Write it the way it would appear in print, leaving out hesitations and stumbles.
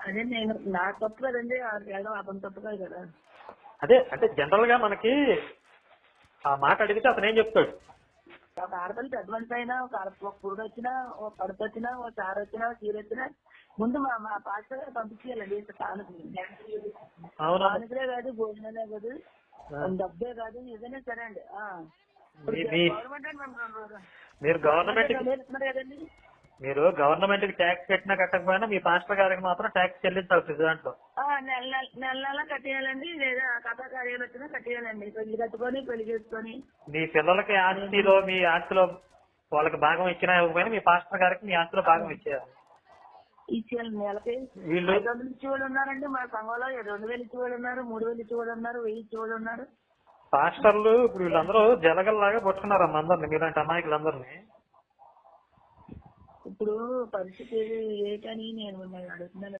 అదే నేను నా తప్పు కదండి ఆడికి వెళ్ళడం అతని తప్పు కాదు కదా. అదే అంటే జనరల్ గా మనకి ఆ మాట అడిగితే అతను ఏం చెప్తాడు? ఒక ఆడపిల్ల పెద్దమంది అయినా ఒక పురుడు వచ్చినా ఒక కడుపు వచ్చినా ఒక చారు వచ్చినా ఒక చీర వచ్చినా ముందు మా పాస్టర్ గారు పంపించేయాలండి కానుకలే కాదు భోజనాలే కాదు డబ్బే కాదు ఏదైనా సరే అండి. గవర్నమెంట్ మీరు కదండి. మీరు గవర్నమెంట్ కి ట్యాక్స్ కట్టినా కట్టకపోయినా మీ పాస్టర్ గారికి మాత్రం ట్యాక్స్ చెల్లించాల్సి దాంట్లో నెల నెల కట్టేయాలండి. లేదా కథా కార్యాలు వచ్చినా కట్టేయాలండి. పెళ్లి కట్టుకొని పెళ్లి చేసుకొని మీ పిల్లలకి ఆస్తిలో మీ ఆస్తిలో వాళ్ళకి భాగం ఇచ్చినా ఇవ్వకపోయినా మీ పాస్టర్ గారికి మీ ఆస్తిలో భాగం ఇచ్చేయాలి. ఇచ్చేయాలి. నెలకి 500 ఇచ్చేవాళ్ళు ఉన్నారండి మా సంఘంలో. 2000 ఇచ్చేవాళ్ళు ఉన్నారు, 3000 ఇచ్చేవాళ్ళు ఉన్నారు, 1000 ఇచ్చేవాళ్ళు ఉన్నారు. పాస్టర్లు ఇప్పుడు వీళ్ళందరూ జలగల్లాగా పట్టుకున్నారమ్మ అందరిని, మీలాంటి అమాయకులందరినీ. ఇప్పుడు పరిస్థితి ఏంటని నేను మిమ్మల్ని అడుగుతున్నాను.